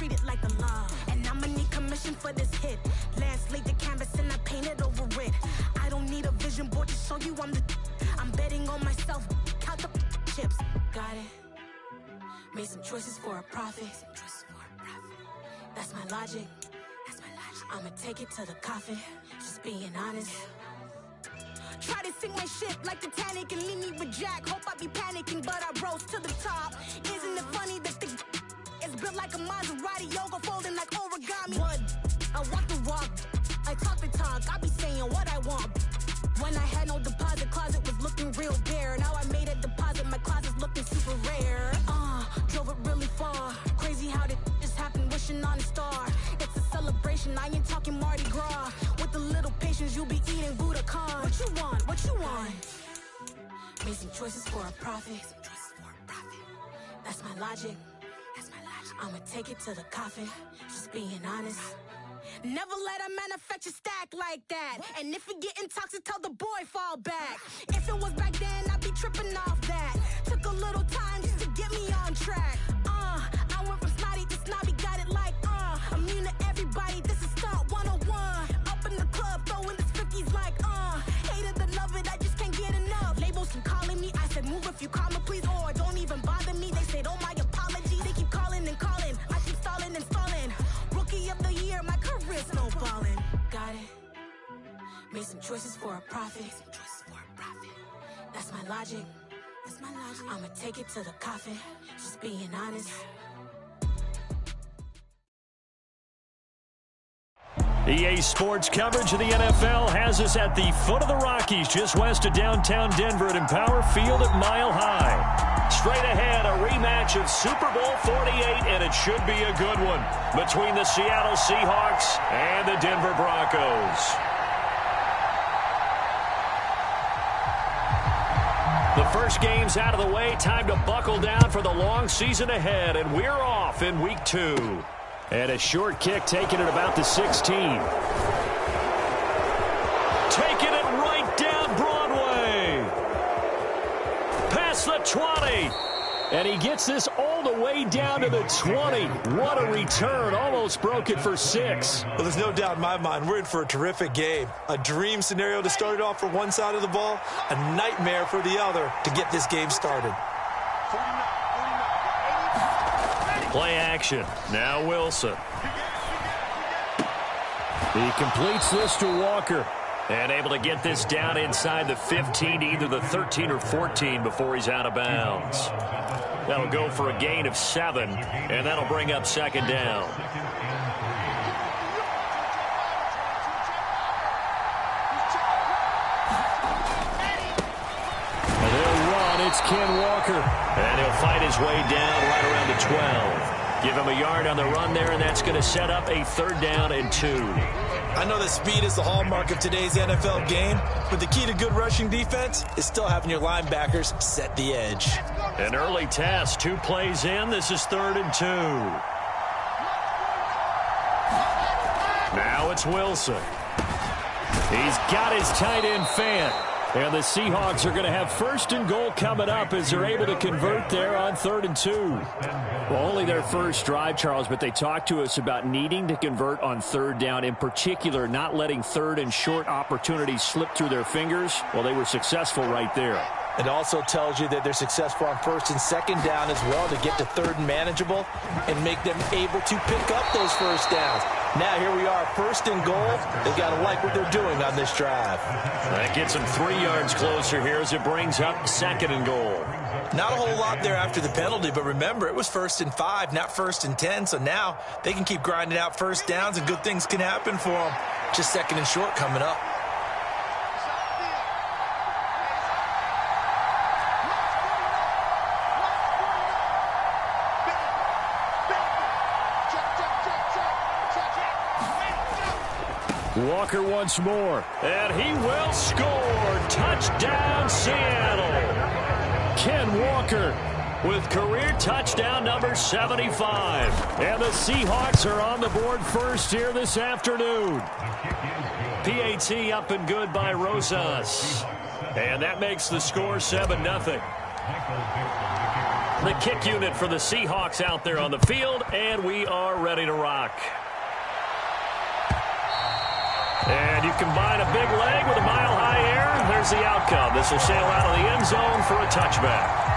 treat it like a law. And I'ma need commission for this hit. Lance laid the canvas and I painted over it. I don't need a vision board to show you I'm betting on myself. Count the chips. Got it. Made some choices for a profit. That's my logic. I'ma take it to the coffin. Just being honest. Try to sink my ship like Titanic and leave me with Jack. Hope I be panicking, but I rose to the top. Isn't it funny that the it's built like a Maserati, yoga folding like origami? What? I walk the walk. I talk the talk. I be saying what I want. When I had no deposit, closet was looking real bare. Now I made a deposit, my closet's looking super rare. Drove it really far. Crazy how did this happen, wishing on a star. It's a celebration, I ain't talking Mardi Gras. With a little patience, you'll be eating Budokan. What you want? What you want? Made some choices for a profit. That's my logic. I'ma take it to the coffin. Just being honest. Never let a manufacture stack like that. And if it getting toxic, tell the boy fall back. If it was back then, I'd be tripping off that. Took a little time just to get me on track. I went from snotty to snobby, got it like immune to everybody, this is stunt 101. Up in the club, throwing this 50s like hate it or love it, I just can't get enough. Labels keep calling me, I said move if you call me please, or don't even bother me. They said oh my apology, they keep calling and calling. I keep stalling and stalling. Rookie of the year, my career's snowballing. Got it. Made some choices for a profit. That's my logic. I'ma take it to the coffin. Just being honest. EA Sports coverage of the NFL has us at the foot of the Rockies, just west of downtown Denver at Empower Field at Mile High. Straight ahead, a rematch of Super Bowl 48, and it should be a good one, between the Seattle Seahawks and the Denver Broncos. The first game's out of the way. Time to buckle down for the long season ahead, and we're off in Week 2. And a short kick taken at about the 16. Taking it right down Broadway. Past the 20. And he gets this all the way down to the 20. What a return. Almost broke it for 6. Well, there's no doubt in my mind we're in for a terrific game. A dream scenario to start it off for one side of the ball, a nightmare for the other to get this game started. Play action. Now Wilson. He completes this to Walker. And able to get this down inside the 15, either the 13 or 14 before he's out of bounds. That'll go for a gain of 7, and that'll bring up second down. And they'll run. It's Ken Walker. And he'll fight his way down right around the 12. Give him a yard on the run there, and that's going to set up a 3rd down and 2. I know that speed is the hallmark of today's NFL game, but the key to good rushing defense is still having your linebackers set the edge. An early test, 2 plays in. This is 3rd and 2. Now it's Wilson. He's got his tight end Fant. And the Seahawks are going to have 1st and goal coming up as they're able to convert there on 3rd and 2. Well, only their first drive, Charles, but they talked to us about needing to convert on 3rd down, in particular not letting 3rd and short opportunities slip through their fingers. Well, they were successful right there. It also tells you that they're successful on 1st and 2nd down as well to get to 3rd and manageable and make them able to pick up those 1st downs. Now here we are, 1st and goal. They've got to like what they're doing on this drive. That gets them 3 yards closer here as it brings up 2nd and goal. Not a whole lot there after the penalty, but remember, it was 1st and 5, not 1st and 10, so now they can keep grinding out 1st downs and good things can happen for them. Just 2nd and short coming up. Walker once more, and he will score. Touchdown, Seattle. Ken Walker with career touchdown number 75. And the Seahawks are on the board first here this afternoon. PAT up and good by Rosas. And that makes the score 7-0. The kick unit for the Seahawks out there on the field, and we are ready to rock. And you combine a big leg with a mile-high air, there's the outcome. This will sail out of the end zone for a touchback.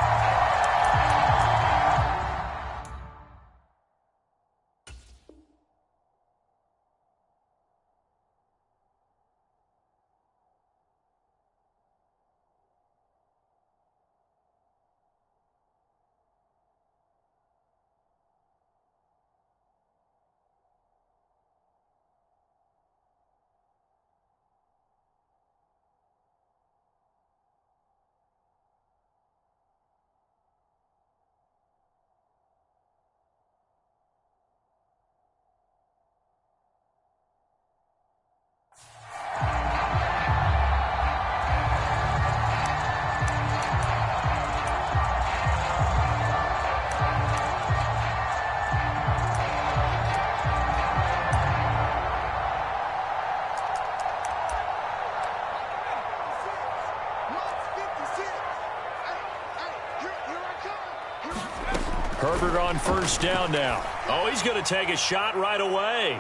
Herbert on first down now. Oh, he's going to take a shot right away.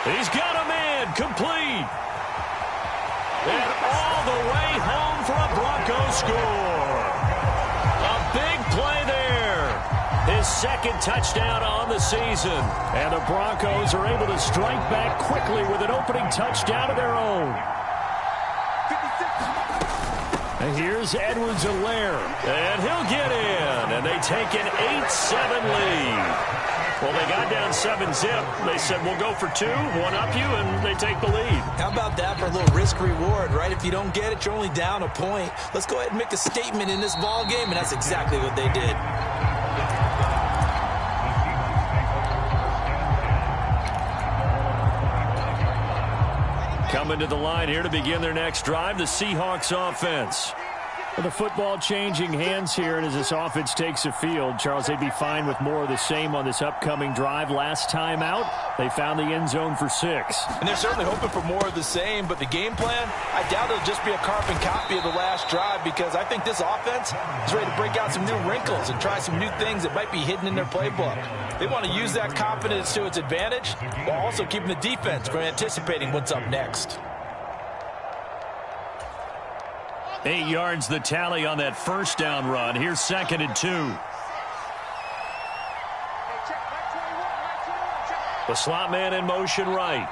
He's got a man complete. And all the way home for a Broncos score. A big play there. His second touchdown on the season. And the Broncos are able to strike back quickly with an opening touchdown of their own. And here's Edwards-Helaire, and he'll get in, and they take an 8-7 lead. Well, they got down 7-zip. They said, we'll go for 2, one up you, and they take the lead. How about that for a little risk-reward, right? If you don't get it, you're only down a point. Let's go ahead and make a statement in this ball game, and that's exactly what they did. Coming to the line here to begin their next drive, the Seahawks offense. Well, the football changing hands here, and as this offense takes the field, Charles, they'd be fine with more of the same on this upcoming drive. Last time out, they found the end zone for 6. And they're certainly hoping for more of the same, but the game plan, I doubt it'll just be a carbon copy of the last drive, because I think this offense is ready to break out some new wrinkles and try some new things that might be hidden in their playbook. They want to use that confidence to its advantage while also keeping the defense from anticipating what's up next. 8 yards the tally on that first down run. Here's 2nd and 2. The slot man in motion right.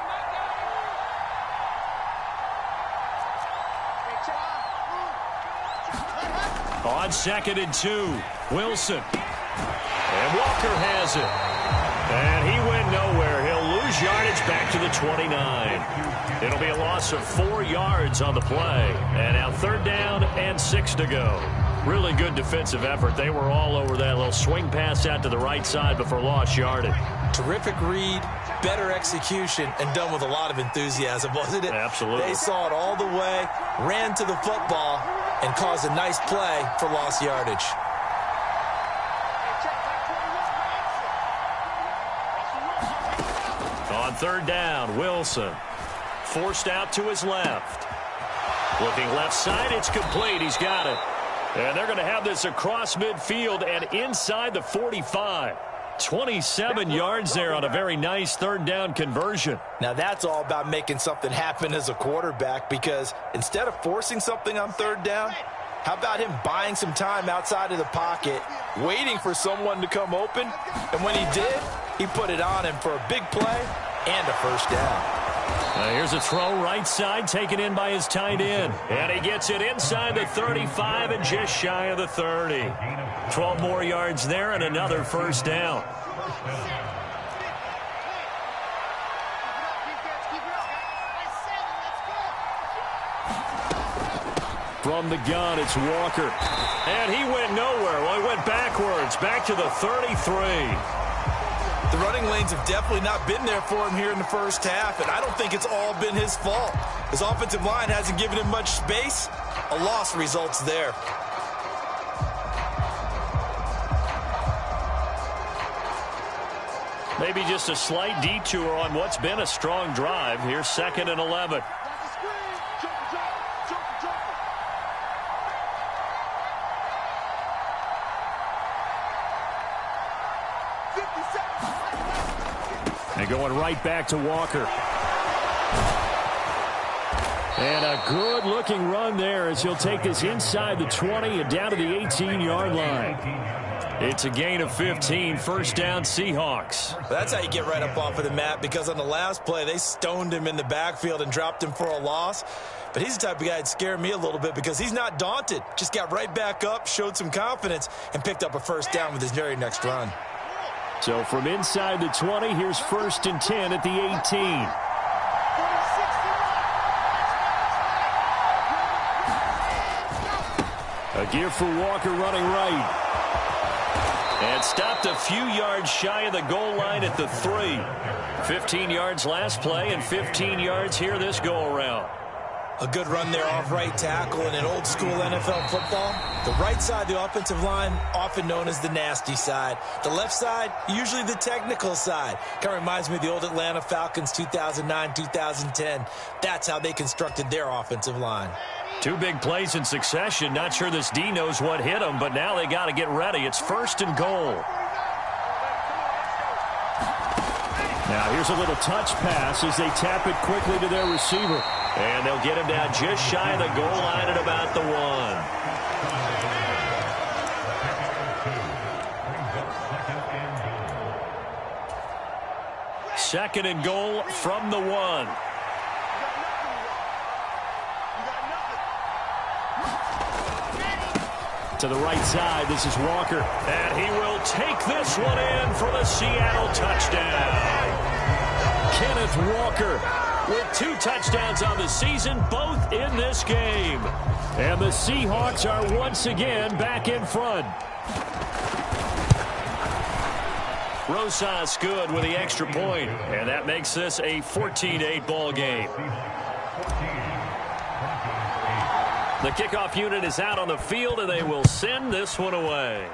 On 2nd and 2, Wilson. And Walker has it. And he went nowhere. He'll lose yardage back to the 29. It'll be a loss of 4 yards on the play. And now 3rd down and 6 to go. Really good defensive effort. They were all over that little swing pass out to the right side before lost yardage. Terrific read, better execution, and done with a lot of enthusiasm, wasn't it? Absolutely. They saw it all the way, ran to the football, and caused a nice play for lost yardage. On 3rd down, Wilson. Forced out to his left. Looking left side, it's complete. He's got it. And they're going to have this across midfield and inside the 45. 27 yards there on a very nice 3rd down conversion. Now that's all about making something happen as a quarterback, because instead of forcing something on 3rd down, how about him buying some time outside of the pocket, waiting for someone to come open, and when he did, he put it on him for a big play and a first down. Here's a throw right side, taken in by his tight end. And he gets it inside the 35 and just shy of the 30. 12 more yards there and another first down. From the gun, it's Walker. And he went nowhere. Well, he went backwards, back to the 33. The running lanes have definitely not been there for him here in the first half, and I don't think it's all been his fault. His offensive line hasn't given him much space. A loss results there. Maybe just a slight detour on what's been a strong drive. Here's 2nd and 11. And going right back to Walker. And a good-looking run there as he'll take this inside the 20 and down to the 18-yard line. It's a gain of 15, first down Seahawks. That's how you get right up off of the mat, because on the last play, they stoned him in the backfield and dropped him for a loss. But he's the type of guy that scared me a little bit because he's not daunted. Just got right back up, showed some confidence, and picked up a first down with his very next run. So from inside the 20, here's first and 10 at the 18. A give for Walker running right. And stopped a few yards shy of the goal line at the 3. 15 yards last play and 15 yards here this go-around. A good run there off right tackle in an old-school NFL football. The right side of the offensive line, often known as the nasty side. The left side, usually the technical side. Kind of reminds me of the old Atlanta Falcons 2009-2010. That's how they constructed their offensive line. Two big plays in succession. Not sure this D knows what hit them, but now they got to get ready. It's first and goal. Now here's a little touch pass as they tap it quickly to their receiver. And they'll get him down just shy of the goal line at about the 1. Second and goal from the 1. To the right side, this is Walker. And he will take this one in for the Seattle touchdown. Kenneth Walker with 2 touchdowns on the season, both in this game. And the Seahawks are once again back in front. Rosas good with the extra point, and that makes this a 14-8 ball game. The kickoff unit is out on the field, and they will send this one away.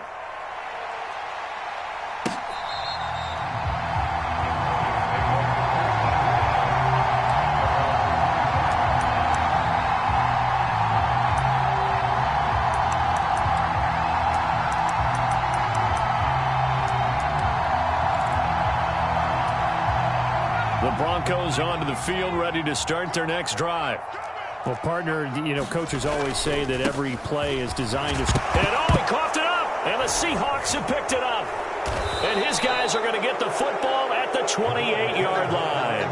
The Broncos onto the field, ready to start their next drive. Well, partner, you know, coaches always say that every play is designed to... And he coughed it up! And the Seahawks have picked it up. And his guys are going to get the football at the 28-yard line.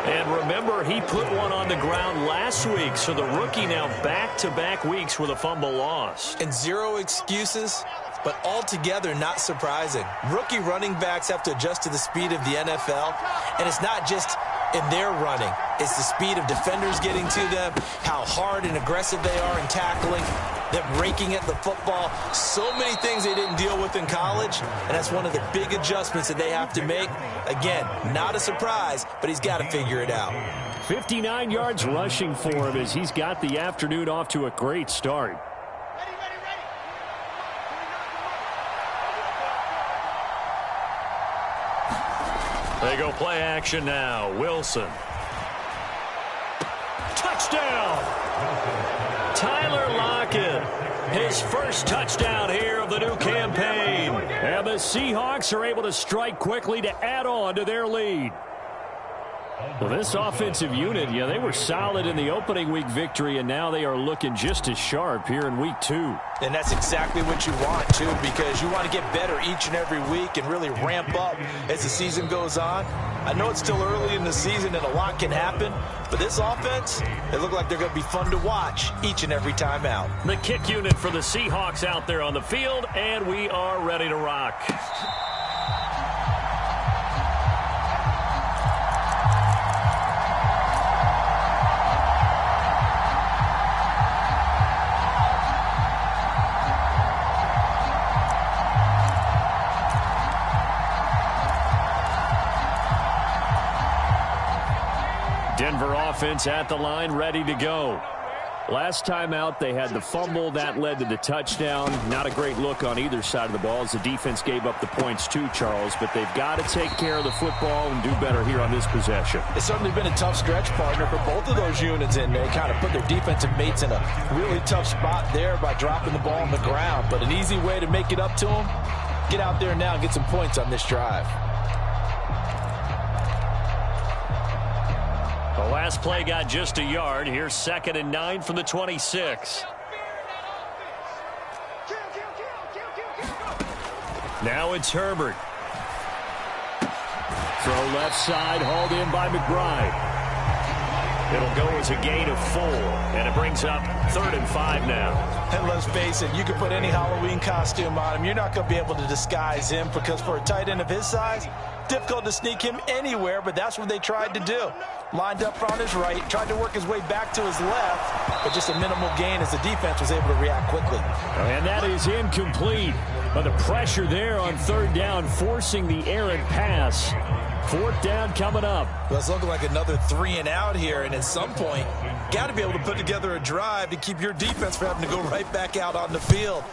And remember, he put one on the ground last week, so the rookie now back-to-back weeks with a fumble lost. And 0 excuses, but altogether not surprising. Rookie running backs have to adjust to the speed of the NFL, and it's not just in their running. It's the speed of defenders getting to them, how hard and aggressive they are in tackling, them raking at the football. So many things they didn't deal with in college, and that's one of the big adjustments that they have to make. Again, not a surprise, but he's got to figure it out. 59 yards rushing for him as he's got the afternoon off to a great start. They go play action now. Wilson. Touchdown! Tyler Lockett. His first touchdown here of the new campaign. And the Seahawks are able to strike quickly to add on to their lead. Well, this offensive unit, yeah, they were solid in the opening week victory, and now they are looking just as sharp here in week 2. And that's exactly what you want, too, because you want to get better each and every week and really ramp up as the season goes on. I know it's still early in the season and a lot can happen, but this offense, they look like they're going to be fun to watch each and every time out. The kick unit for the Seahawks out there on the field, and we are ready to rock. Denver offense at the line, ready to go. Last time out, they had the fumble. That led to the touchdown. Not a great look on either side of the ball as the defense gave up the points too, Charles. But they've got to take care of the football and do better here on this possession. It's certainly been a tough stretch, partner, for both of those units, and they kind of put their defensive mates in a really tough spot there by dropping the ball on the ground. But an easy way to make it up to them, get out there now and get some points on this drive. Last play got just a yard. Here's 2nd and 9 from the 26. Now it's Herbert. Throw left side, hauled in by McBride. It'll go as a gain of 4, and it brings up 3rd and 5 now. And let's face it, you can put any Halloween costume on him. You're not going to be able to disguise him because for a tight end of his size, difficult to sneak him anywhere, but that's what they tried to do. Lined up on his right, tried to work his way back to his left, but just a minimal gain as the defense was able to react quickly. And that is incomplete. But the pressure there on 3rd down, forcing the errant pass. 4th down coming up. Well, it's looking like another 3 and out here, and at some point, got to be able to put together a drive to keep your defense from having to go right back out on the field.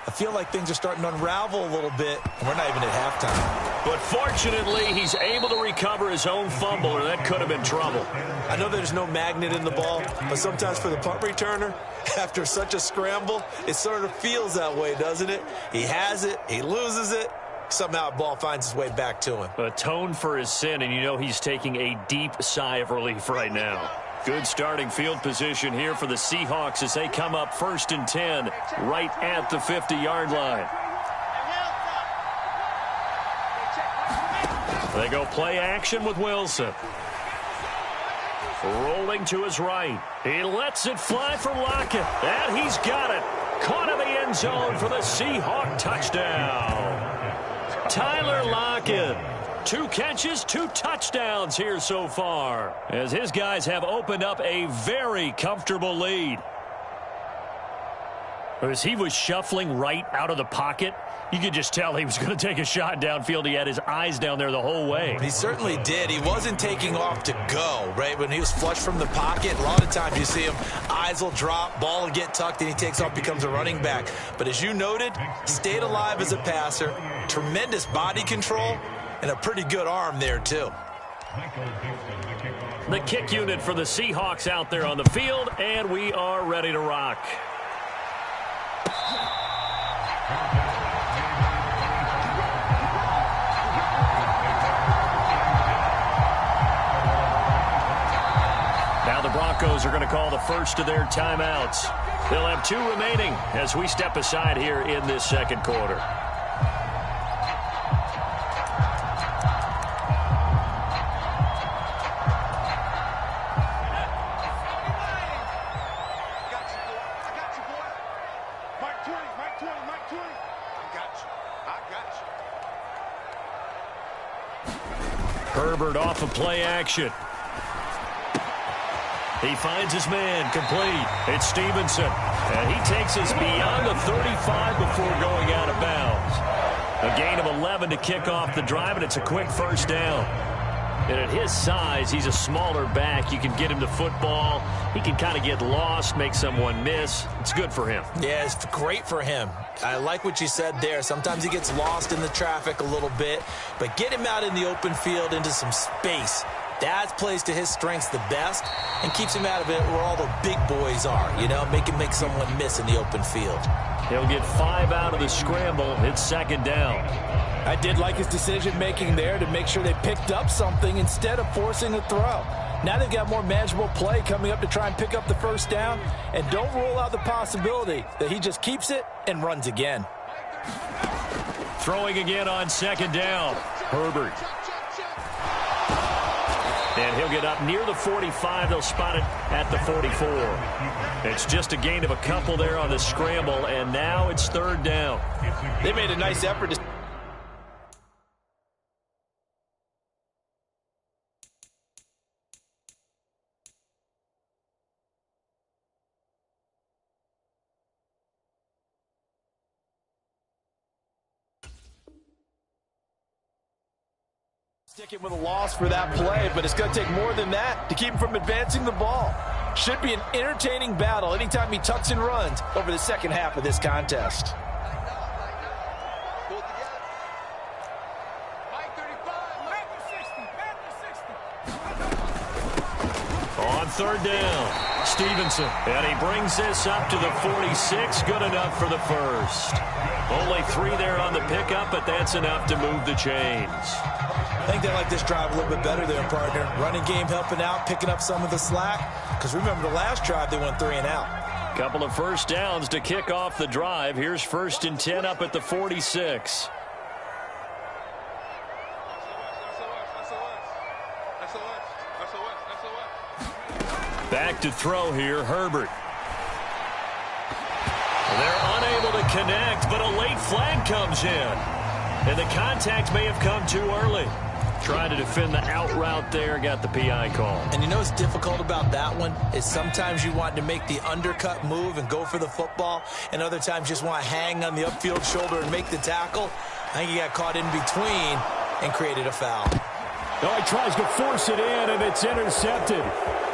I feel like things are starting to unravel a little bit, and we're not even at halftime. But fortunately, he's able to recover his own fumble, or that could have been trouble. I know there's no magnet in the ball, but sometimes for the punt returner, after such a scramble, it sort of feels that way, doesn't it? He has it, he loses it, somehow the ball finds its way back to him. Atone for his sin, and you know he's taking a deep sigh of relief right now. Good starting field position here for the Seahawks as they come up 1st and 10 right at the 50-yard line. They go play action with Wilson. Rolling to his right. He lets it fly for Lockett. And he's got it. Caught in the end zone for the Seahawk touchdown. Tyler Lockett. 2 catches, 2 touchdowns here so far, as his guys have opened up a very comfortable lead. As he was shuffling right out of the pocket, you could just tell he was going to take a shot downfield. He had his eyes down there the whole way. He certainly did. He wasn't taking off to go, right? When he was flushed from the pocket, a lot of times you see him, eyes will drop, ball will get tucked, and he takes off, becomes a running back. But as you noted, stayed alive as a passer, tremendous body control, and a pretty good arm there, too. The kick unit for the Seahawks out there on the field, and we are ready to rock. Now the Broncos are going to call the first of their timeouts. They'll have 2 remaining as we step aside here in this 2nd quarter. Herbert off of play action. He finds his man, complete. It's Stevenson. And he takes us beyond the 35 before going out of bounds. A gain of 11 to kick off the drive, and it's a quick 1st down. And at his size, he's a smaller back. You can get him the football. He can kind of get lost, make someone miss. It's good for him. Yeah, it's great for him. I like what you said there. Sometimes he gets lost in the traffic a little bit, but get him out in the open field into some space. That plays to his strengths the best and keeps him out of it where all the big boys are, you know, make someone miss in the open field. He'll get 5 out of the scramble. It's 2nd down. I did like his decision-making there to make sure they picked up something instead of forcing a throw. Now they've got more manageable play coming up to try and pick up the 1st down, and don't rule out the possibility that he just keeps it and runs again. Throwing again on 2nd down. Herbert. And he'll get up near the 45. They'll spot it at the 44. It's just a gain of a couple there on the scramble, and now it's 3rd down. They made a nice effort to... Sticking with a loss for that play, but it's going to take more than that to keep him from advancing the ball. Should be an entertaining battle anytime he tucks and runs over the 2nd half of this contest. On 3rd down, Stevenson. And he brings this up to the 46. Good enough for the 1st. Only 3 there on the pickup, but that's enough to move the chains. I think they like this drive a little bit better there, partner. Running game helping out, picking up some of the slack. Because remember, the last drive, they went 3 and out. Couple of first downs to kick off the drive. Here's 1st and 10 up at the 46. Back to throw here, Herbert. They're unable to connect, but a late flag comes in. And the contact may have come too early. Trying to defend the out route there, got the PI call. And you know what's difficult about that one is sometimes you want to make the undercut move and go for the football, and other times you just want to hang on the upfield shoulder and make the tackle. I think he got caught in between and created a foul. No, he tries to force it in, and it's intercepted.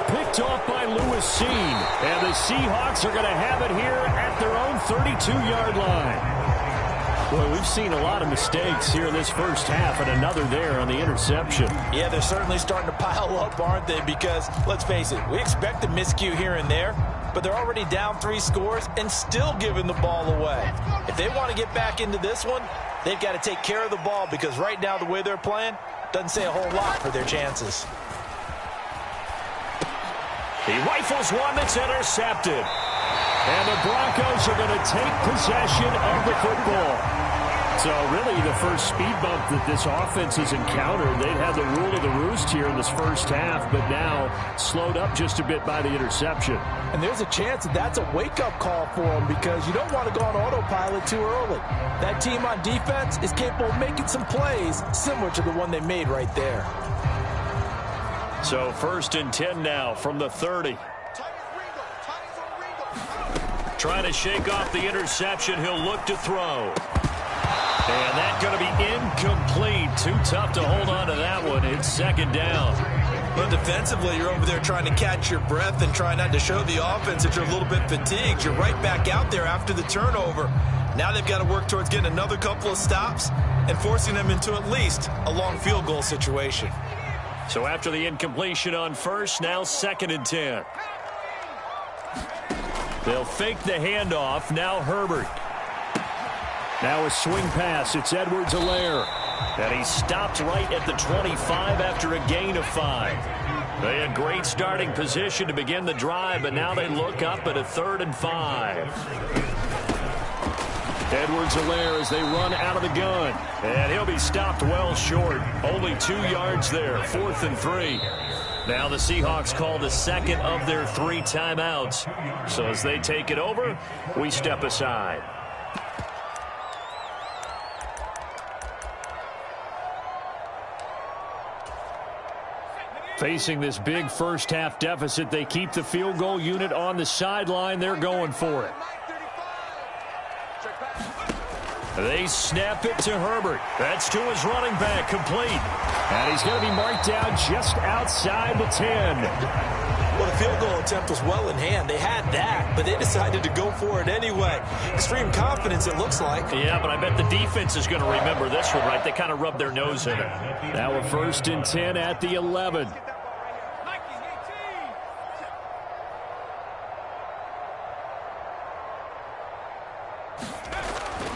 Picked off by Lewis Seen. And the Seahawks are going to have it here at their own 32-yard line. Boy, we've seen a lot of mistakes here in this first half, and another there on the interception. Yeah, they're certainly starting to pile up, aren't they? Because, let's face it, we expect a miscue here and there, but they're already down 3 scores and still giving the ball away. If they want to get back into this one, they've got to take care of the ball, because right now the way they're playing doesn't say a whole lot for their chances. He rifles one that's intercepted. And the Broncos are going to take possession of the football. So really the first speed bump that this offense has encountered, they've had the rule of the roost here in this first half, but now slowed up just a bit by the interception. And there's a chance that that's a wake-up call for them, because you don't want to go on autopilot too early. That team on defense is capable of making some plays similar to the one they made right there. So 1st and 10 now from the 30. Trying to shake off the interception. He'll look to throw. And that's going to be incomplete. Too tough to hold on to that one. It's 2nd down. Well, defensively, you're over there trying to catch your breath and try not to show the offense that you're a little bit fatigued. You're right back out there after the turnover. Now they've got to work towards getting another couple of stops and forcing them into at least a long field goal situation. So after the incompletion on first, now 2nd and 10. They'll fake the handoff. Now Herbert. Now a swing pass. It's Edwards-Helaire. And he stopped right at the 25 after a gain of 5. They had great starting position to begin the drive, but now they look up at a 3rd and 5. Edwards-Helaire as they run out of the gun. And he'll be stopped well short. Only 2 yards there. 4th and 3. Now the Seahawks call the 2nd of their 3 timeouts. So as they take it over, we step aside. Facing this big first half deficit, they keep the field goal unit on the sideline. They're going for it. They snap it to Herbert. That's to his running back, complete. And he's going to be marked down just outside the 10. Well, the field goal attempt was well in hand. They had that, but they decided to go for it anyway. Extreme confidence, it looks like. Yeah, but I bet the defense is going to remember this one, right? They kind of rubbed their nose in it. Now a 1st and 10 at the 11.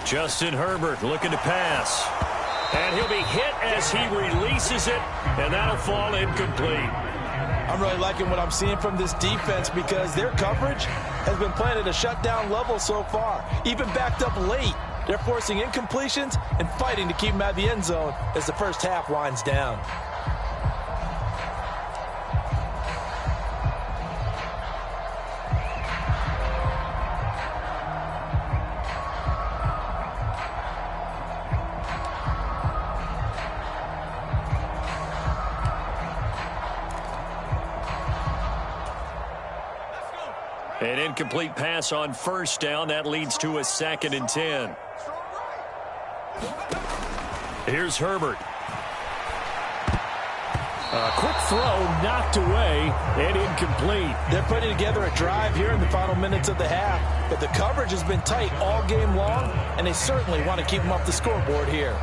Justin Herbert looking to pass. And he'll be hit as he releases it, and that'll fall incomplete. I'm really liking what I'm seeing from this defense, because their coverage has been playing at a shutdown level so far. Even backed up late, they're forcing incompletions and fighting to keep them out of the end zone as the first half winds down. An incomplete pass on first down. That leads to a 2nd and 10. Here's Herbert. A quick throw knocked away and incomplete. They're putting together a drive here in the final minutes of the half, but the coverage has been tight all game long, and they certainly want to keep them off the scoreboard here.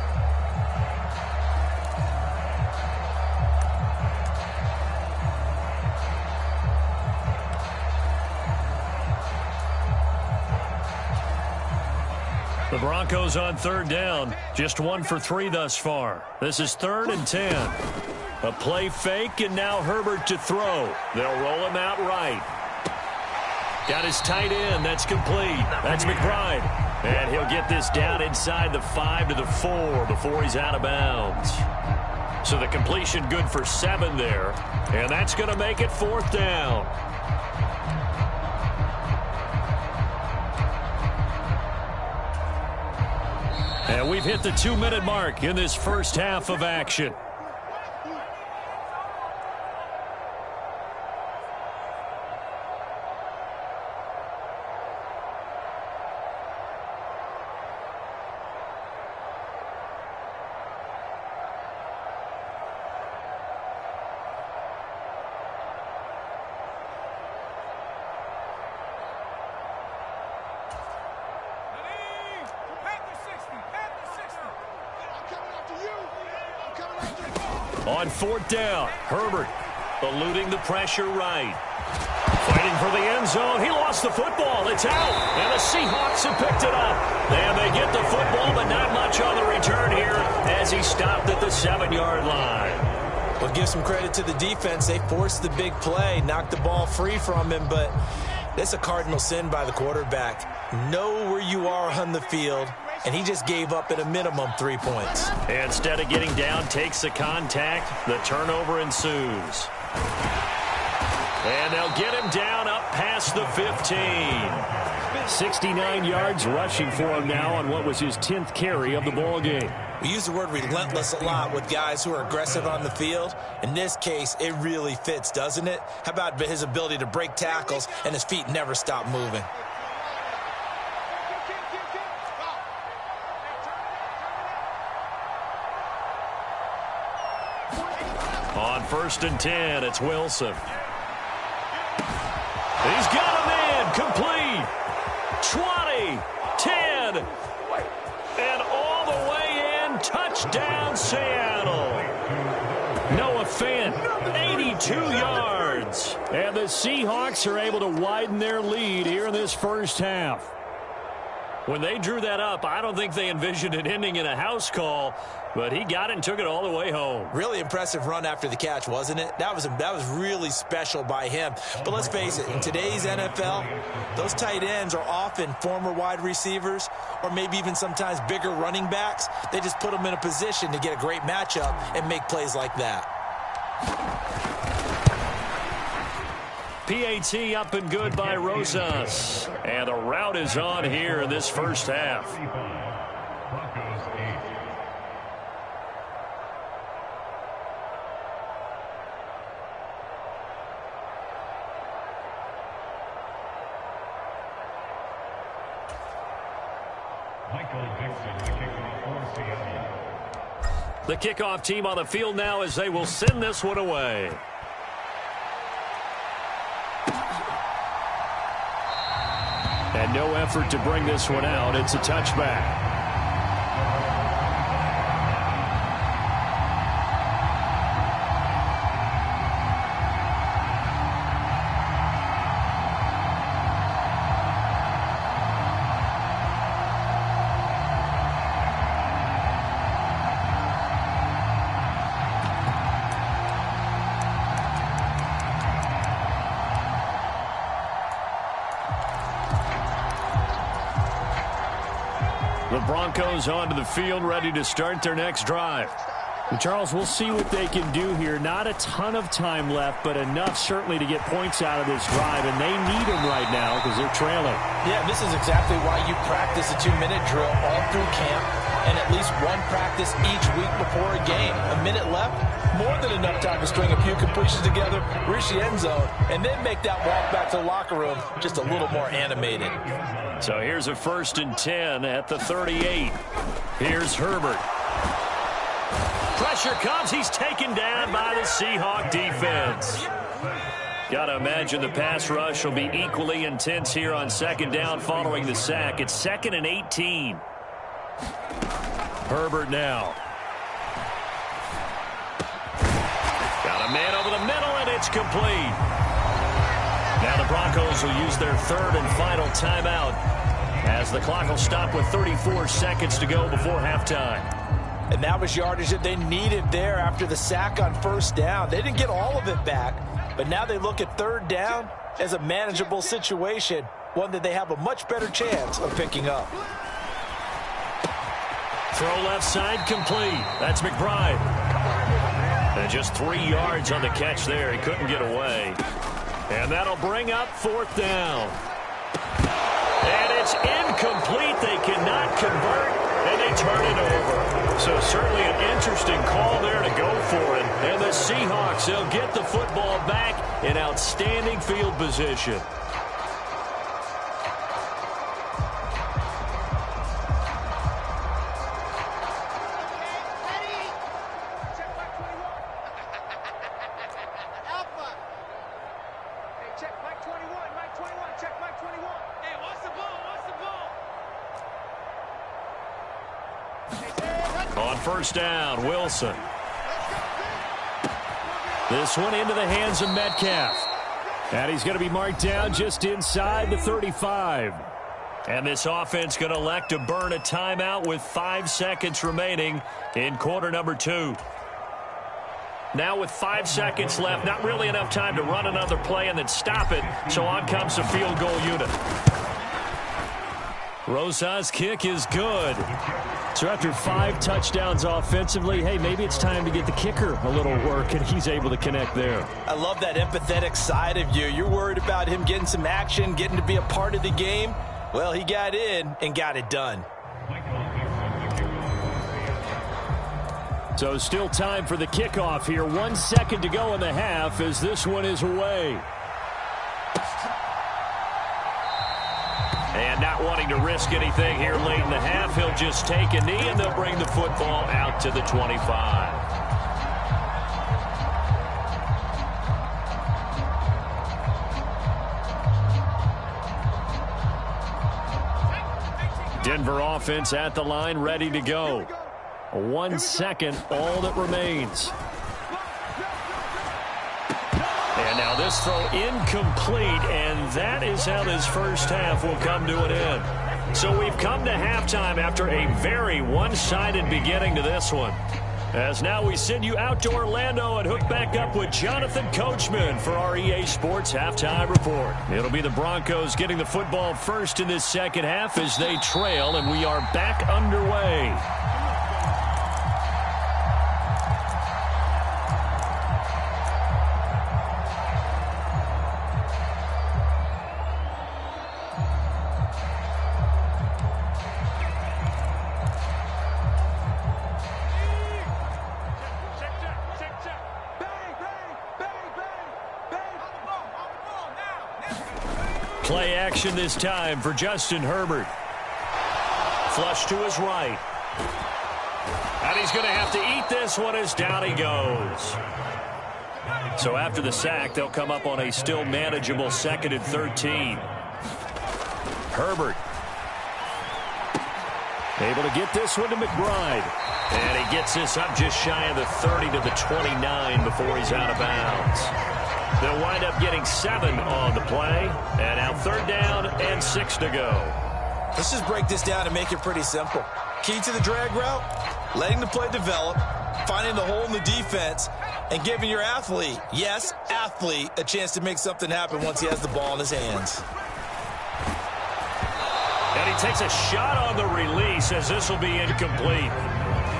The Broncos on third down. Just 1 for 3 thus far. This is 3rd and 10. A play fake, and now Herbert to throw. They'll roll him out right. Got his tight end. That's complete. That's McBride. And he'll get this down inside the 5 to the 4 before he's out of bounds. So the completion good for 7 there. And that's going to make it 4th down. And we've hit the 2-minute mark in this first half of action. On 4th down, Herbert eluding the pressure right. Fighting for the end zone. He lost the football. It's out. And the Seahawks have picked it up. And they get the football, but not much on the return here as he stopped at the 7-yard line. Well, give some credit to the defense. They forced the big play, knocked the ball free from him, but that's a cardinal sin by the quarterback. Know where you are on the field, and he just gave up at a minimum 3 points. Instead of getting down, takes the contact. The turnover ensues. And they'll get him down up past the 15. 69 yards rushing for him now on what was his 10th carry of the ball game. We use the word relentless a lot with guys who are aggressive on the field. In this case, it really fits, doesn't it? How about his ability to break tackles and his feet never stop moving? On 1st and 10, it's Wilson. He's got him in. Complete. 20, 10, and all the way in. Touchdown, Seattle. Noah Fant, 82 yards. And the Seahawks are able to widen their lead here in this first half. When they drew that up, I don't think they envisioned it ending in a house call, but he got it and took it all the way home. Really impressive run after the catch, wasn't it? That was really special by him. But let's face it, in today's NFL, those tight ends are often former wide receivers or maybe even sometimes bigger running backs. They just put them in a position to get a great matchup and make plays like that. PAT up and good by Rosas. And the route is on here in this first half. The kickoff team on the field now as they will send this one away. And no effort to bring this one out. It's a touchback. The Broncos onto the field, ready to start their next drive. And Charles, we'll see what they can do here. Not a ton of time left, but enough certainly to get points out of this drive, and they need them right now because they're trailing. Yeah, this is exactly why you practice a 2-minute drill all through camp and at least one practice each week before a game. A minute left, more than enough time to string a few completions together, reach the end zone, and then make that walk back to the locker room just a little more animated. So here's a 1st and 10 at the 38. Here's Herbert. Pressure comes. He's taken down by the Seahawk defense. Got to imagine the pass rush will be equally intense here on 2nd down following the sack. It's 2nd and 18. Herbert now. Got a man over the middle, and it's complete. Now the Broncos will use their 3rd and final timeout as the clock will stop with 34 seconds to go before halftime. And that was yardage that they needed there after the sack on first down. They didn't get all of it back, but now they look at third down as a manageable situation, one that they have a much better chance of picking up. Throw left side complete. That's McBride. And just 3 yards on the catch there. He couldn't get away. And that'll bring up fourth down. And it's incomplete. They cannot convert, and they turn it over. So certainly an interesting call there to go for it. And the Seahawks, they'll get the football back in outstanding field position. On first down, Wilson. This one into the hands of Metcalf. And he's going to be marked down just inside the 35. And this offense going to elect to burn a timeout with 5 seconds remaining in quarter number 2. Now with 5 seconds left, not really enough time to run another play and then stop it. So on comes the field goal unit. Rosa's kick is good. So after 5 touchdowns offensively, hey, maybe it's time to get the kicker a little work, and he's able to connect there. I love that empathetic side of you. You're worried about him getting some action, getting to be a part of the game. Well, he got in and got it done. So still time for the kickoff here. 1 second to go in the half as this one is away. And not wanting to risk anything here late in the half, he'll just take a knee and they'll bring the football out to the 25. Denver offense at the line, ready to go. 1 second, all that remains. And now this throw incomplete, and that is how this first half will come to an end. So we've come to halftime after a very one-sided beginning to this one. As now we send you out to Orlando and hook back up with Jonathan Coachman for our EA Sports Halftime Report. It'll be the Broncos getting the football first in this second half as they trail, and we are back underway. Play action this time for Justin Herbert. Flush to his right. And he's going to have to eat this one as down he goes. So after the sack, they'll come up on a still manageable 2nd and 13. Herbert. Able to get this one to McBride. And he gets this up just shy of the 30 to the 29 before he's out of bounds. They'll wind up getting 7 on the play. And now 3rd down and 6 to go. Let's just break this down and make it pretty simple. Key to the drag route, letting the play develop, finding the hole in the defense, and giving your athlete, yes, athlete, a chance to make something happen once he has the ball in his hands. And he takes a shot on the release as this will be incomplete.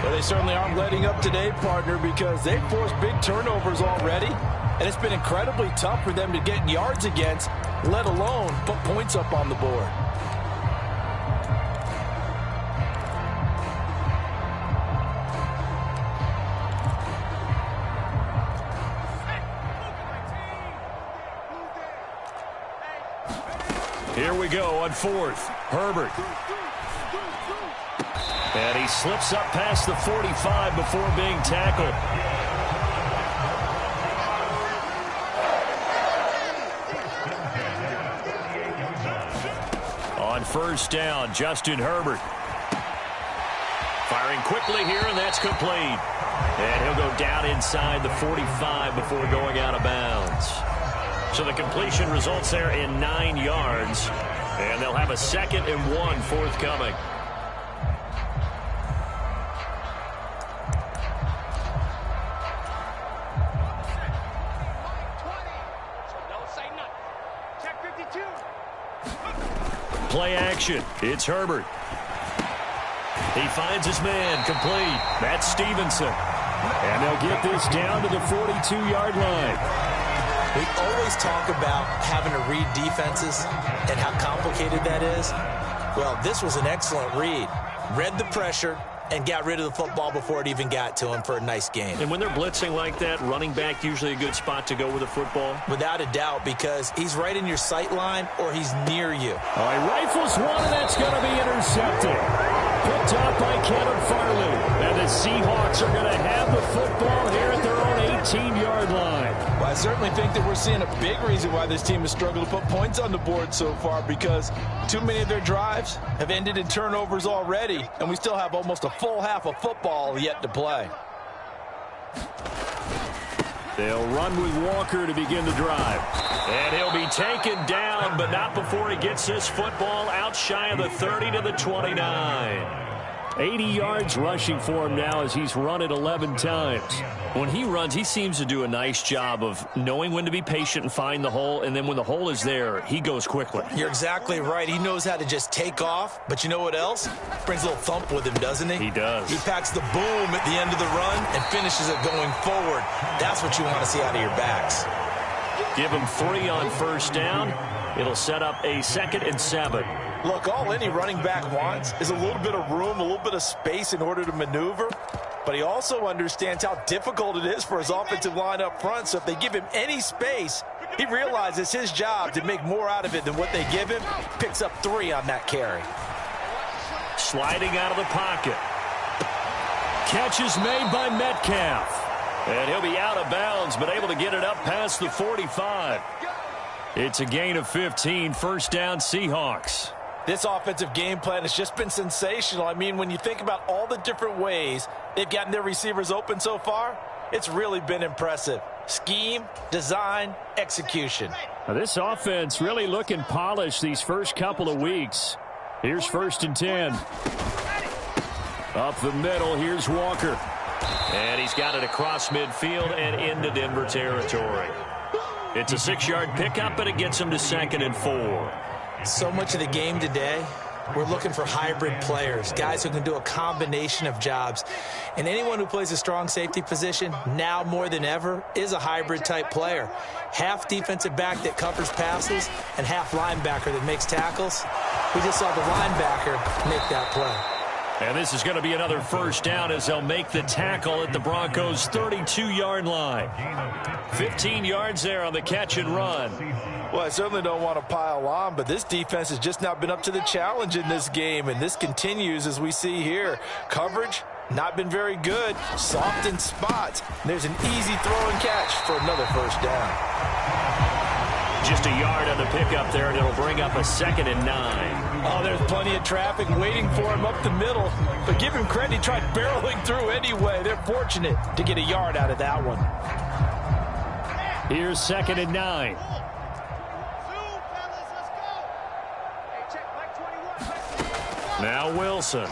Well, they certainly aren't letting up today, partner, because they've forced big turnovers already. And it's been incredibly tough for them to get yards against, let alone put points up on the board. Here we go on 4th. Herbert. And he slips up past the 45 before being tackled. On 1st down, Justin Herbert. Firing quickly here, and that's complete. And he'll go down inside the 45 before going out of bounds. So the completion results there in 9 yards. And they'll have a 2nd and 1 forthcoming. Play action. It's Herbert. He finds his man complete. That's Stevenson. And they'll get this down to the 42-yard line. We always talk about having to read defenses and how complicated that is. Well, this was an excellent read. Read the pressure and got rid of the football before it even got to him for a nice game. And when they're blitzing like that, running back usually a good spot to go with the football? Without a doubt, because he's right in your sight line or he's near you. All right, rifles one, and that's going to be intercepted. Picked up by Kevin Farley. And the Seahawks are going to have the football here at their own 18-yard line. Well, I certainly think that we're seeing a big reason why this team has struggled to put points on the board so far, because too many of their drives have ended in turnovers already, and we still have almost a full half of football yet to play. They'll run with Walker to begin the drive. And he'll be taken down, but not before he gets this football out shy of the 30 to the 29. 80 yards rushing for him now as he's run it 11 times. When he runs, he seems to do a nice job of knowing when to be patient and find the hole, and then when the hole is there, he goes quickly. You're exactly right. He knows how to just take off, but you know what else? Brings a little thump with him, doesn't he? He does. He packs the boom at the end of the run and finishes it going forward. That's what you want to see out of your backs. Give him 3 on first down. It'll set up a 2nd and 7. Look, all any running back wants is a little bit of room, a little bit of space in order to maneuver. But he also understands how difficult it is for his offensive line up front. So if they give him any space, he realizes it's his job to make more out of it than what they give him. Picks up 3 on that carry. Sliding out of the pocket. Catch is made by Metcalf. And he'll be out of bounds, but able to get it up past the 45. It's a gain of 15, first down Seahawks. This offensive game plan has just been sensational. I mean, when you think about all the different ways they've gotten their receivers open so far, it's really been impressive. Scheme, design, execution. Now this offense really looking polished these first couple of weeks. Here's 1st and 10. Up the middle, here's Walker. And he's got it across midfield and into Denver territory. It's a 6-yard pickup, but it gets him to 2nd and 4. So much of the game today, we're looking for hybrid players, guys who can do a combination of jobs. And anyone who plays a strong safety position, now more than ever, is a hybrid-type player. Half defensive back that covers passes and half linebacker that makes tackles. We just saw the linebacker make that play. And this is going to be another first down as they'll make the tackle at the Broncos' 32-yard line. 15 yards there on the catch and run. Well, I certainly don't want to pile on, but this defense has just not been up to the challenge in this game, and this continues as we see here. Coverage, not been very good. Soft in spots. There's an easy throw and catch for another first down. Just a yard on the pickup there, and it'll bring up a 2nd and 9. Oh, there's plenty of traffic waiting for him up the middle. But give him credit, he tried barreling through anyway. They're fortunate to get a yard out of that one. Here's 2nd and 9. Now Wilson.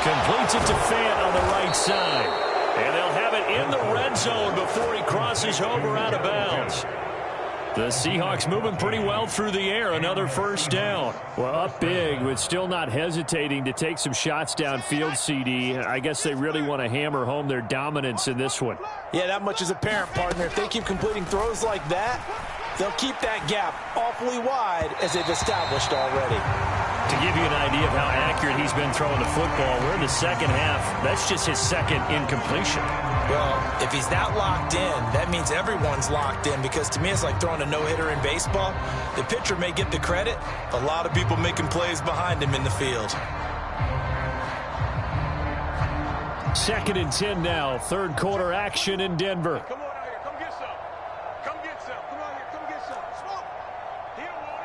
Completes it to Fant on the right side. And they'll have it in the red zone before he crosses over out of bounds. The Seahawks moving pretty well through the air. Another first down. Well, up big, but still not hesitating to take some shots downfield, CD. I guess they really want to hammer home their dominance in this one. Yeah, that much is apparent, partner. If they keep completing throws like that, they'll keep that gap awfully wide as they've established already. To give you an idea of how accurate he's been throwing the football, we're in the second half. That's just his 2nd incompletion. Well, if he's that locked in, that means everyone's locked in, because to me it's like throwing a no-hitter in baseball. The pitcher may get the credit, a lot of people making plays behind him in the field. 2nd and 10 now, 3rd quarter action in Denver. Come on out here, come get some. Come get some. Come on here, come get some. Smoke. He don't want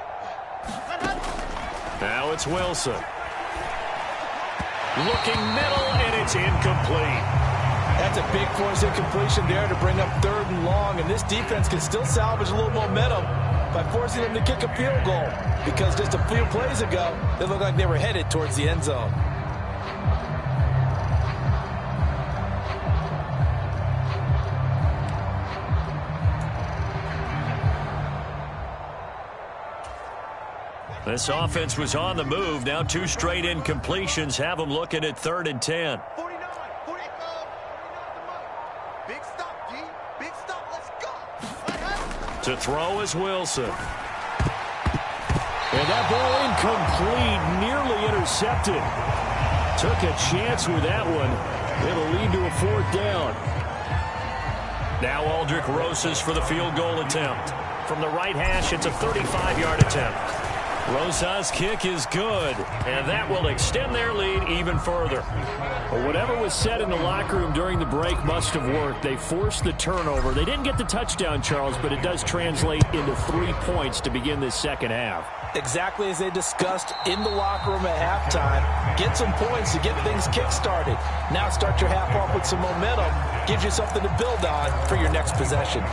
it. Now it's Wilson. Looking middle, and it's incomplete. That's a big force incompletion there to bring up 3rd and long, and this defense can still salvage a little momentum. by forcing them to kick a field goal, because just a few plays ago, they looked like they were headed towards the end zone. This offense was on the move. Now 2 straight incompletions have them looking at 3rd and 10. 49, 49, big stop, G. Big stop. Let's go. To throw is Wilson. And that ball incomplete, nearly intercepted. Took a chance with that one. It'll lead to a 4th down. Now Aldrick Rosas for the field goal attempt. From the right hash, it's a 35-yard attempt. Rosas' kick is good, and that will extend their lead even further. But whatever was said in the locker room during the break must have worked. They forced the turnover. They didn't get the touchdown, Charles, but it does translate into 3 points to begin this second half. Exactly as they discussed in the locker room at halftime. Get some points to get things kick-started. Now start your half off with some momentum. Gives you something to build on for your next possession.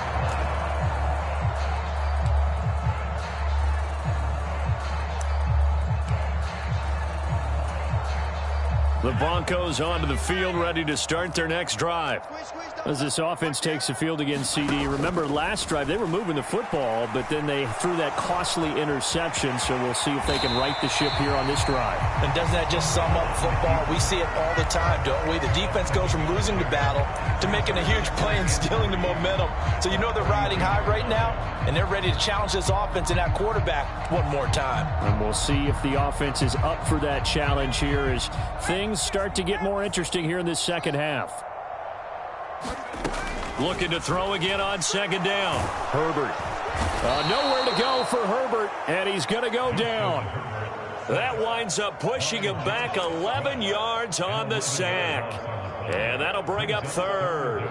The Broncos onto the field, ready to start their next drive. As this offense takes the field against CD, remember last drive they were moving the football, but then they threw that costly interception, so we'll see if they can right the ship here on this drive. And doesn't that just sum up football? We see it all the time, don't we? The defense goes from losing the battle to making a huge play and stealing the momentum. So you know they're riding high right now, and they're ready to challenge this offense and that quarterback one more time. And we'll see if the offense is up for that challenge here as things start to get more interesting here in this second half. Looking to throw again on 2nd down. Herbert. Nowhere to go for Herbert, and he's going to go down. That winds up pushing him back 11 yards on the sack. And that'll bring up 3rd.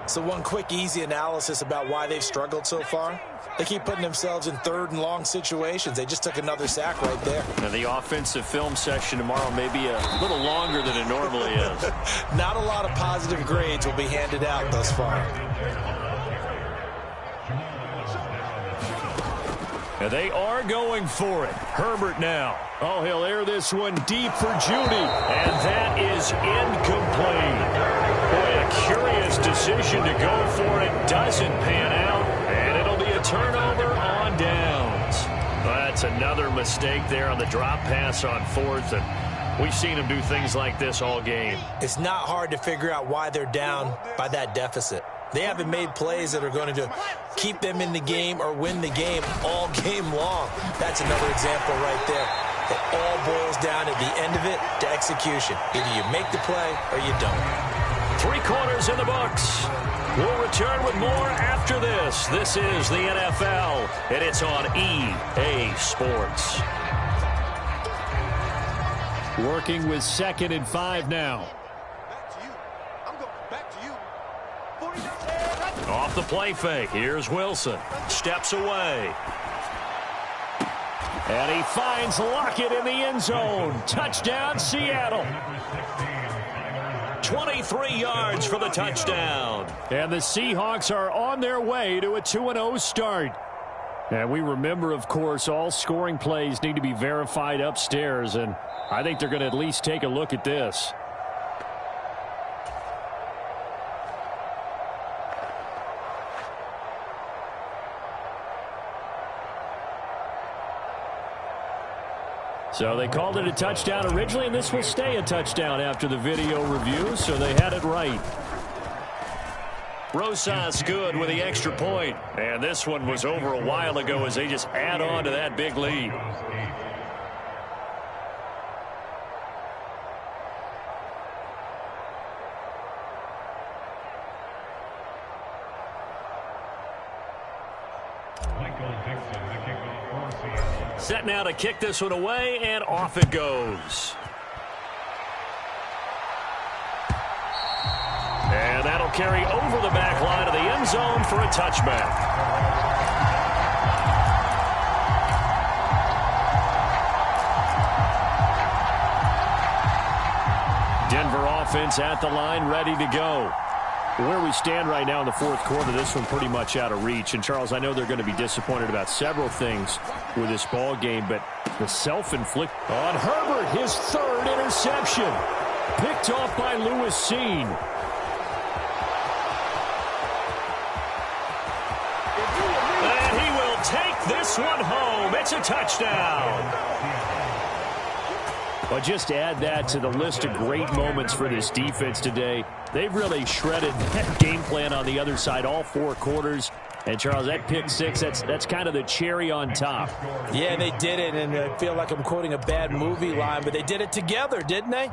So one quick, easy analysis about why they've struggled so far. They keep putting themselves in 3rd and long situations. They just took another sack right there. Now the offensive film session tomorrow may be a little longer than it normally is. Not a lot of positive grades will be handed out thus far. And they are going for it. Herbert now. Oh, he'll air this one deep for Judy. And that is incomplete. Boy, a curious decision to go for it. Doesn't pan out. And it'll be a turnover on downs. That's another mistake there on the drop pass on 4th. And we've seen him do things like this all game. It's not hard to figure out why they're down by that deficit. They haven't made plays that are going to keep them in the game or win the game all game long. That's another example right there. It all boils down at the end of it to execution. Either you make the play or you don't. 3 quarters in the books. We'll return with more after this. This is the NFL, and it's on EA Sports. Working with 2nd and 5 now. Back to you. I'm going back to you. 49. Off the play fake. Here's Wilson. Steps away. And he finds Lockett in the end zone. Touchdown, Seattle. 23 yards for the touchdown. And the Seahawks are on their way to a 2-0 start. And we remember, of course, all scoring plays need to be verified upstairs. And I think they're going to at least take a look at this. So they called it a touchdown originally, and this will stay a touchdown after the video review, so they had it right. Rosas good with the extra point. And this one was over a while ago as they just add on to that big lead. Set now to kick this one away, and off it goes. And that'll carry over the back line of the end zone for a touchback. Denver offense at the line, ready to go. Where we stand right now in the fourth quarter, this one pretty much out of reach. And, Charles, I know they're going to be disappointed about several things with this ball game, but the self-inflict on Herbert, his third interception. Picked off by Lewis Seen. And he will take this one home. It's a touchdown. But just add that to the list of great moments for this defense today. They've really shredded that game plan on the other side all four quarters. And, Charles, that pick six, that's kind of the cherry on top. Yeah, they did it, and I feel like I'm quoting a bad movie line, but they did it together, didn't they?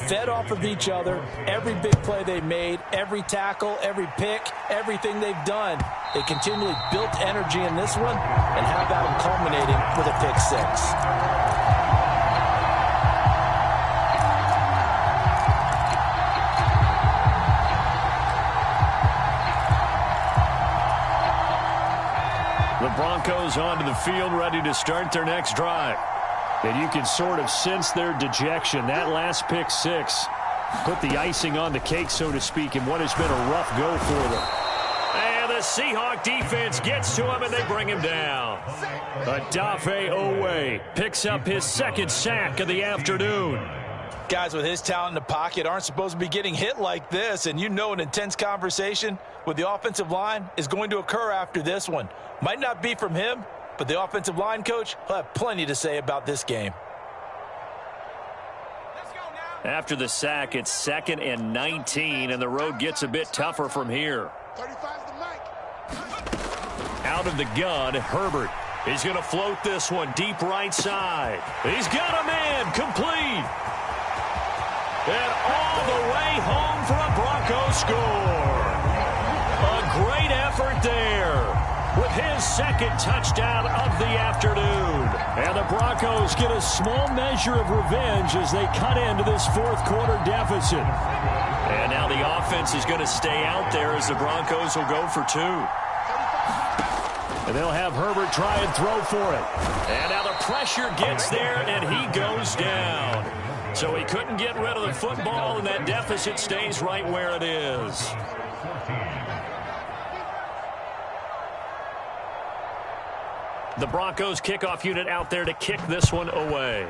Fed off of each other, every big play they made, every tackle, every pick, everything they've done. They continually built energy in this one, and how about them culminating with a pick six? The Broncos onto the field, ready to start their next drive. And you can sort of sense their dejection. That last pick six put the icing on the cake, so to speak, in what has been a rough go for them. And the Seahawk defense gets to him, and they bring him down. Odafe Owe picks up his second sack of the afternoon. Guys with his talent in the pocket aren't supposed to be getting hit like this, and you know an intense conversation with the offensive line is going to occur after this one. Might not be from him, but the offensive line coach will have plenty to say about this game. After the sack, it's 2nd and 19, and the road gets a bit tougher from here. 35's the mic. Out of the gun, Herbert. He's going to float this one deep right side. He's got a man complete. And all the way home for a Broncos score. A great effort there with his second touchdown of the afternoon. And the Broncos get a small measure of revenge as they cut into this fourth quarter deficit. And now the offense is going to stay out there as the Broncos will go for two. And they'll have Herbert try and throw for it. And now the pressure gets there, and he goes down. So he couldn't get rid of the football, and that deficit stays right where it is. The Broncos kickoff unit out there to kick this one away.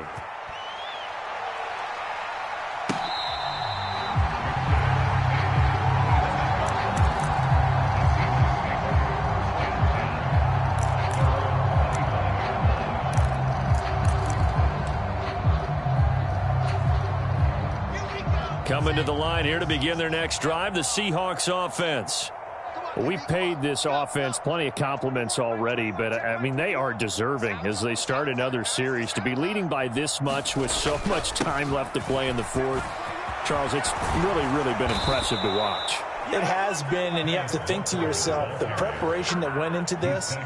Coming to the line here to begin their next drive, the Seahawks offense. We've paid this offense plenty of compliments already, but, I mean, they are deserving as they start another series. To be leading by this much with so much time left to play in the fourth, Charles, it's really, really been impressive to watch. It has been, and you have to think to yourself, the preparation that went into this,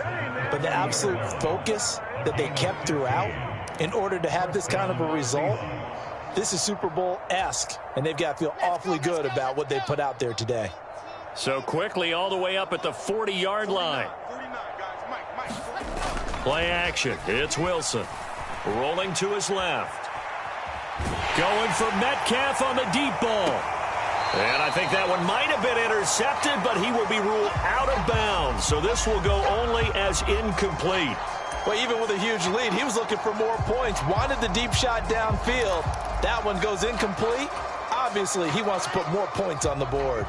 but the absolute focus that they kept throughout in order to have this kind of a result. This is Super Bowl-esque, and they've got to feel awfully good about what they put out there today. So quickly all the way up at the 40-yard line. Play action. It's Wilson. Rolling to his left. Going for Metcalf on the deep ball. And I think that one might have been intercepted, but he will be ruled out of bounds. So this will go only as incomplete. Well, even with a huge lead, he was looking for more points. Wanted the deep shot downfield. That one goes incomplete. Obviously, he wants to put more points on the board.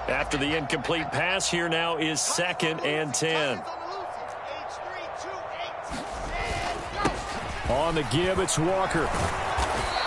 After the incomplete pass, here now is 2nd and 10. On the give, it's Walker.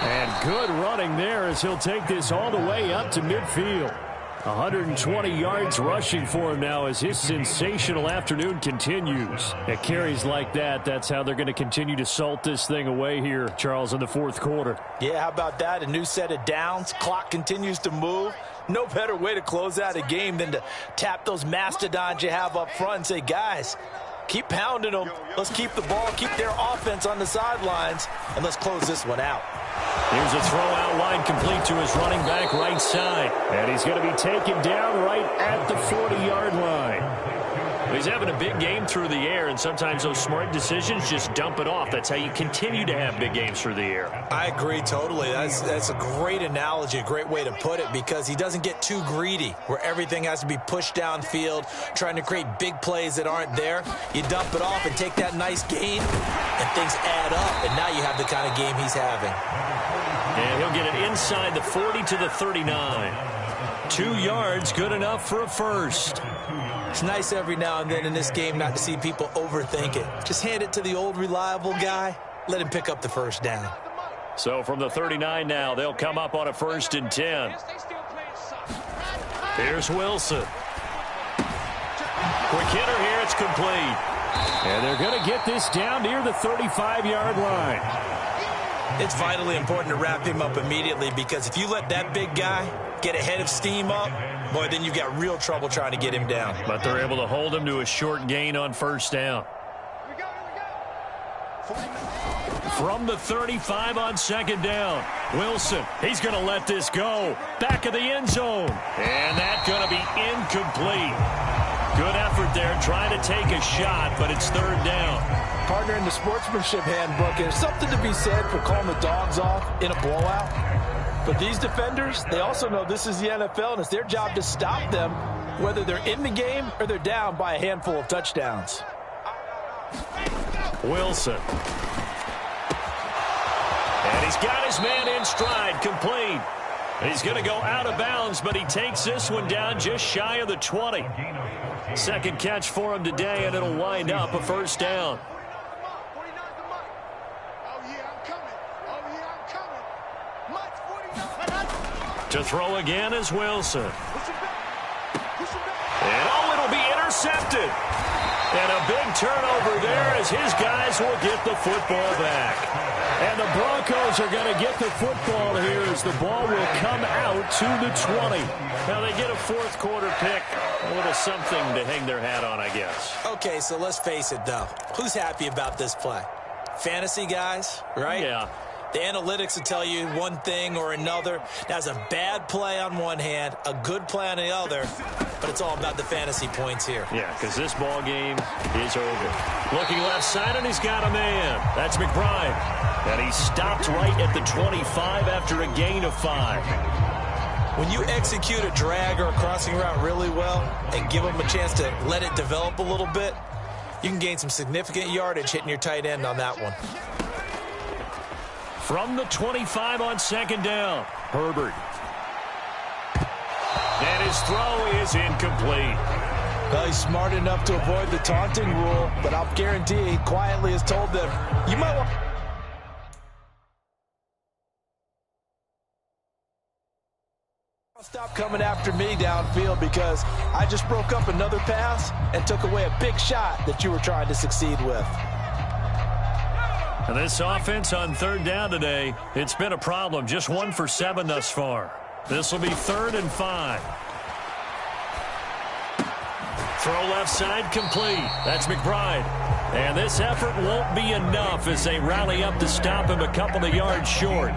And good running there as he'll take this all the way up to midfield. 120 yards rushing for him now as his sensational afternoon continues. At carries like that, that's how they're going to continue to salt this thing away here, Charles, in the fourth quarter. Yeah, how about that? A new set of downs. Clock continues to move. No better way to close out a game than to tap those mastodons you have up front and say, guys, keep pounding them. Let's keep the ball, keep their offense on the sidelines, and let's close this one out. Here's a throw out wide complete to his running back right side. And he's going to be taken down right at the 40-yard line. He's having a big game through the air, and sometimes those smart decisions just dump it off. That's how you continue to have big games through the air. I agree totally. That's a great analogy, a great way to put it, because he doesn't get too greedy where everything has to be pushed downfield, trying to create big plays that aren't there. You dump it off and take that nice gain, and things add up, and now you have the kind of game he's having. And he'll get it inside the 40 to the 39. 2 yards, good enough for a first. It's nice every now and then in this game not to see people overthink it. Just hand it to the old reliable guy. Let him pick up the first down. So from the 39 now, they'll come up on a 1st and 10. Here's Wilson. Quick hitter here, it's complete. And they're going to get this down near the 35-yard line. It's vitally important to wrap him up immediately, because if you let that big guy get a head of steam up, boy, then you've got real trouble trying to get him down. But they're able to hold him to a short gain on 1st down. From the 35 on 2nd down, Wilson, he's going to let this go. Back of the end zone. And that's going to be incomplete. Good effort there trying to take a shot, but it's 3rd down. Partner, in the sportsmanship handbook, there's something to be said for calling the dogs off in a blowout. But these defenders, they also know this is the NFL, and it's their job to stop them, whether they're in the game or they're down by a handful of touchdowns. Wilson. And he's got his man in stride, complete. He's going to go out of bounds, but he takes this one down just shy of the 20. Second catch for him today, and it'll wind up a 1st down. To throw again is Wilson. And it'll be intercepted. And a big turnover there as his guys will get the football back. And the Broncos are going to get the football here as the ball will come out to the 20. Now they get a 4th quarter pick. A little something to hang their hat on, I guess. Okay, so let's face it, though. Who's happy about this play? Fantasy guys, right? Yeah. The analytics will tell you one thing or another. That's a bad play on one hand, a good play on the other, but it's all about the fantasy points here. Yeah, because this ball game is over. Looking left side, and he's got a man. That's McBride. And he stopped right at the 25 after a gain of 5. When you execute a drag or a crossing route really well and give them a chance to let it develop a little bit, you can gain some significant yardage hitting your tight end on that one. From the 25 on 2nd down, Herbert. And his throw is incomplete. Well, he's smart enough to avoid the taunting rule, but I'll guarantee he quietly has told them, you might want... Stop coming after me downfield, because I just broke up another pass and took away a big shot that you were trying to succeed with. And this offense on 3rd down today, it's been a problem. Just 1 for 7 thus far. This will be 3rd and 5. Throw left side complete. That's McBride. And this effort won't be enough as they rally up to stop him a couple of yards short.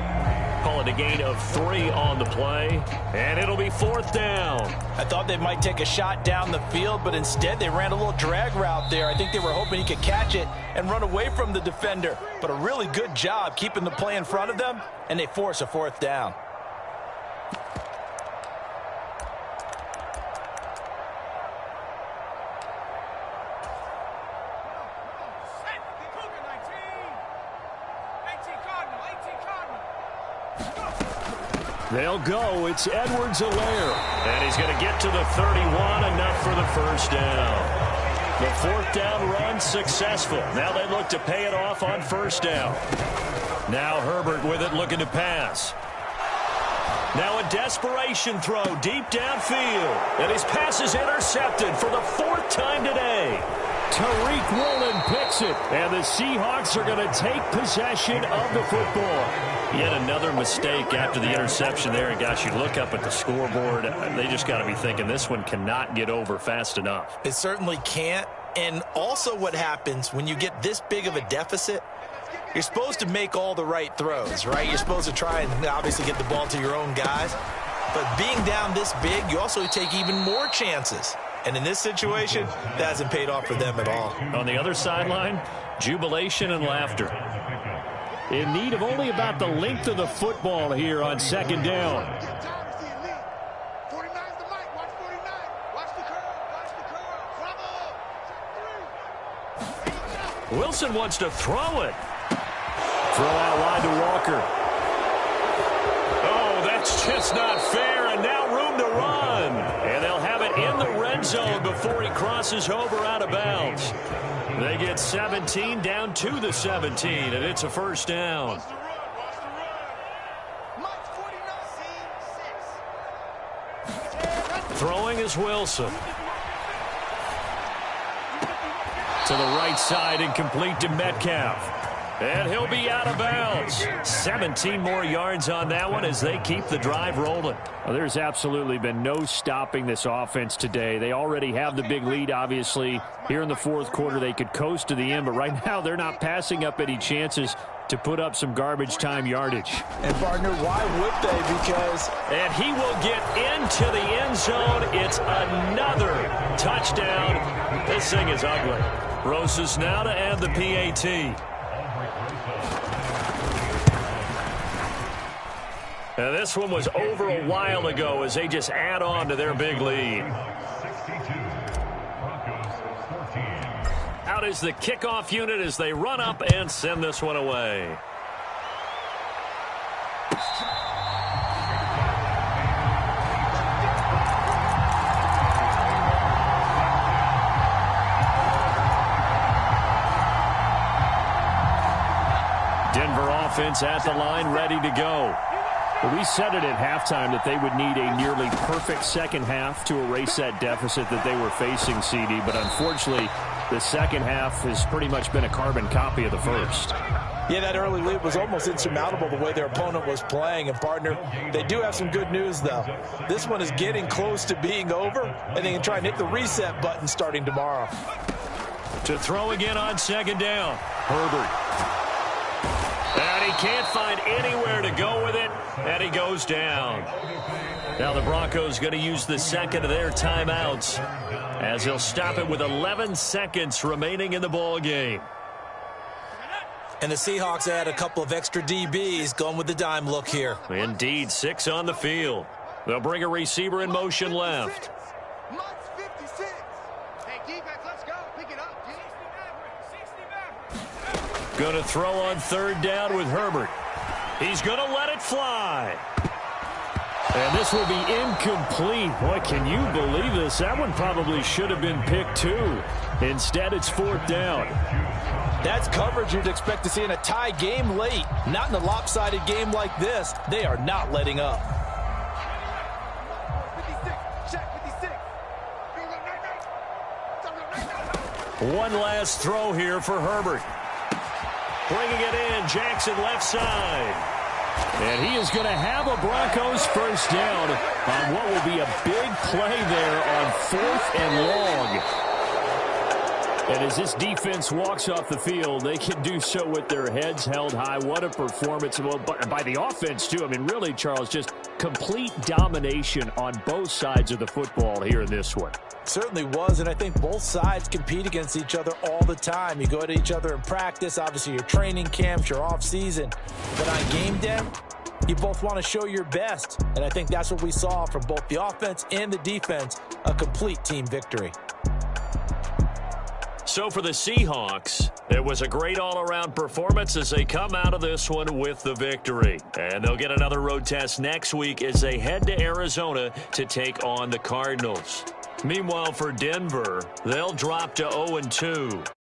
Call it a gain of 3 on the play, and it'll be 4th down. I thought they might take a shot down the field, but instead they ran a little drag route there. I think they were hoping he could catch it and run away from the defender, but a really good job keeping the play in front of them, and they force a 4th down. They'll go. It's Edwards-Helaire. And he's going to get to the 31, enough for the 1st down. The 4th down run successful. Now they look to pay it off on 1st down. Now Herbert with it, looking to pass. Now a desperation throw deep downfield. And his pass is intercepted for the 4th time today. Tariq Woolen picks it. And the Seahawks are going to take possession of the football. Yet another mistake after the interception there. And gosh, you look up at the scoreboard, they just got to be thinking this one cannot get over fast enough. It certainly can't. And also what happens when you get this big of a deficit, you're supposed to make all the right throws, right? You're supposed to try and obviously get the ball to your own guys. But being down this big, you also take even more chances. And in this situation, that hasn't paid off for them at all. On the other sideline, jubilation and laughter. In need of only about the length of the football here on second down. Wilson wants to throw it. Throw out wide to Walker. Oh, that's just not fair, and now room to run. And they'll have it in the red zone before he crosses over out of bounds. They get 17 down to the 17, and it's a first down. Throwing is Wilson. To the right side and complete to Metcalf. And he'll be out of bounds. 17 more yards on that one as they keep the drive rolling. Well, there's absolutely been no stopping this offense today. They already have the big lead, obviously. Here in the fourth quarter, they could coast to the end, but right now they're not passing up any chances to put up some garbage time yardage. And, partner, why would they? Because... And he will get into the end zone. It's another touchdown. This thing is ugly. Rosas now to add the PAT. And this one was over a while ago as they just add on to their big lead. Out is the kickoff unit as they run up and send this one away. Denver offense at the line, ready to go. Well, we said it at halftime that they would need a nearly perfect second half to erase that deficit that they were facing, CD. But unfortunately, the second half has pretty much been a carbon copy of the first. Yeah, that early lead was almost insurmountable the way their opponent was playing. And, partner, they do have some good news, though. This one is getting close to being over, and they can try and hit the reset button starting tomorrow. To throw again on second down, Herbert. And he can't find anywhere to go with it, and he goes down. Now the Broncos going to use the second of their timeouts as he'll stop it with 11 seconds remaining in the ball game. And the Seahawks add a couple of extra DBs going with the dime look here. Indeed, 6 on the field. They'll bring a receiver in motion left. Going to throw on third down with Herbert. He's going to let it fly. And this will be incomplete. Boy, can you believe this? That one probably should have been picked too. Instead, it's fourth down. That's coverage you'd expect to see in a tie game late. Not in a lopsided game like this. They are not letting up. One last throw here for Herbert. Bringing it in, Jackson left side. And he is going to have a Broncos first down on what will be a big play there on 4th and long. And as this defense walks off the field, they can do so with their heads held high. What a performance by the offense, too. I mean, really, Charles, just complete domination on both sides of the football here in this one. Certainly was, and I think both sides compete against each other all the time. You go to each other in practice, obviously your training camps, your off season. But on game day, you both want to show your best. And I think that's what we saw from both the offense and the defense, a complete team victory. So for the Seahawks, it was a great all-around performance as they come out of this one with the victory. And they'll get another road test next week as they head to Arizona to take on the Cardinals. Meanwhile, for Denver, they'll drop to 0-2.